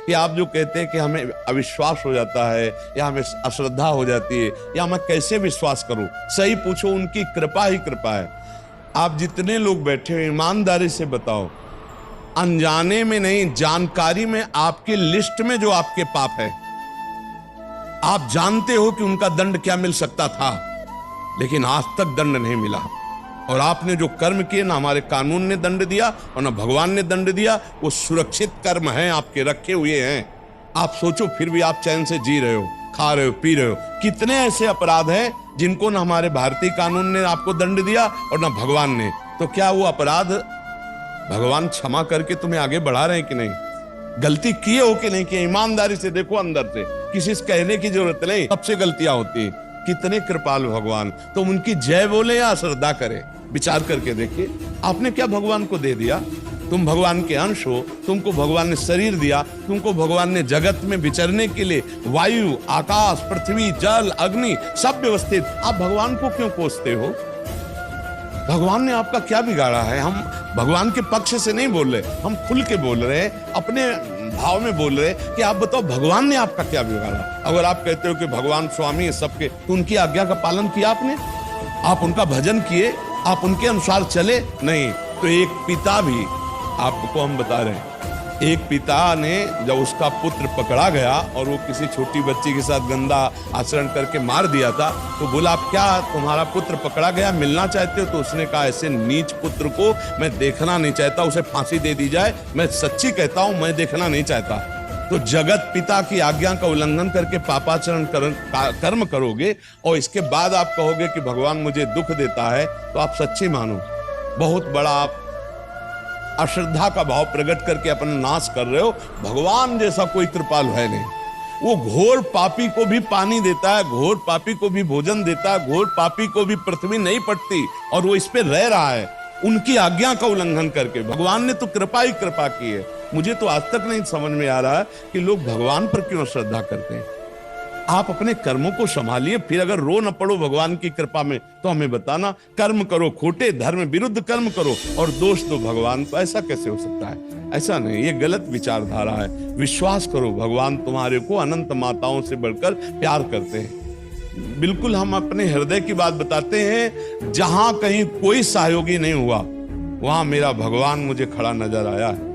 कि आप जो कहते हैं कि हमें अविश्वास हो जाता है या हमें अश्रद्धा हो जाती है या मैं कैसे विश्वास करूं, सही पूछो, उनकी कृपा ही कृपा है। आप जितने लोग बैठे हो ईमानदारी से बताओ, अनजाने में नहीं जानकारी में आपकी लिस्ट में जो आपके पाप है, आप जानते हो कि उनका दंड क्या मिल सकता था, लेकिन आज तक दंड नहीं मिला। और आपने जो कर्म किए, ना हमारे कानून ने दंड दिया और ना भगवान ने दंड दिया, वो सुरक्षित कर्म हैं, आपके रखे हुए हैं। आप सोचो, फिर भी आप चैन से जी रहे हो, खा रहे हो, पी रहे हो। कितने ऐसे अपराध हैं जिनको ना हमारे भारतीय कानून ने आपको दंड दिया और ना भगवान ने। तो क्या वो अपराध भगवान क्षमा करके तुम्हें आगे बढ़ा रहे हैं कि नहीं? गलती किए हो कि नहीं किए? ईमानदारी से देखो, अंदर से, किसी से कहने की जरूरत नहीं, सबसे गलतियां होती है। कितने कृपालु भगवान। तो उनकी जय बोले या श्रद्धा करें, विचार करके देखिए। आपने क्या भगवान को दे दिया? तुम भगवान के अंश हो, तुमको भगवान ने शरीर दिया, तुमको भगवान ने जगत में विचरने के लिए वायु, आकाश, पृथ्वी, जल, अग्नि सब व्यवस्थित। आप भगवान को क्यों कोसते हो? भगवान ने आपका क्या बिगाड़ा है? हम भगवान के पक्ष से नहीं बोल रहे, हम खुल के बोल रहे हैं, अपने भाव में बोल रहे कि आप बताओ भगवान ने आपका क्या बिगाड़ा। अगर आप कहते हो कि भगवान स्वामी है सबके, तो उनकी आज्ञा का पालन किया आपने? आप उनका भजन किए? आप उनके अनुसार चले? नहीं। तो एक पिता भी, आपको हम बता रहे हैं, एक पिता ने जब उसका पुत्र पकड़ा गया और वो किसी छोटी बच्ची के साथ गंदा आचरण करके मार दिया था, तो बोला आप क्या, तुम्हारा पुत्र पकड़ा गया, मिलना चाहते हो? तो उसने कहा ऐसे नीच पुत्र को मैं देखना नहीं चाहता, उसे फांसी दे दी जाए। मैं सच्ची कहता हूं, मैं देखना नहीं चाहता। तो जगत पिता की आज्ञा का उल्लंघन करके पापाचरण कर्म करोगे और इसके बाद आप कहोगे कि भगवान मुझे दुख देता है, तो आप सच्ची मानो बहुत बड़ा आप अश्रद्धा का भाव प्रकट करके अपना नाश कर रहे हो। भगवान जैसा कोई कृपालु है नहीं। वो घोर पापी को भी पानी देता है, घोर पापी को भी भोजन देता है, घोर पापी को भी पृथ्वी नहीं पटती और वो इस पे रह रहा है उनकी आज्ञा का उल्लंघन करके। भगवान ने तो कृपा ही कृपा की है। मुझे तो आज तक नहीं समझ में आ रहा कि लोग भगवान पर क्यों श्रद्धा करते हैं। आप अपने कर्मों को संभालिए, फिर अगर रो न पड़ो भगवान की कृपा में तो हमें बताना। कर्म करो खोटे, धर्म विरुद्ध कर्म करो और दोष दो भगवान को, ऐसा कैसे हो सकता है? ऐसा नहीं, ये गलत विचारधारा है। विश्वास करो भगवान तुम्हारे को अनंत माताओं से बढ़कर प्यार करते हैं। बिल्कुल हम अपने हृदय की बात बताते हैं। जहां कहीं कोई सहयोगी नहीं हुआ, वहां मेरा भगवान मुझे खड़ा नजर आया है।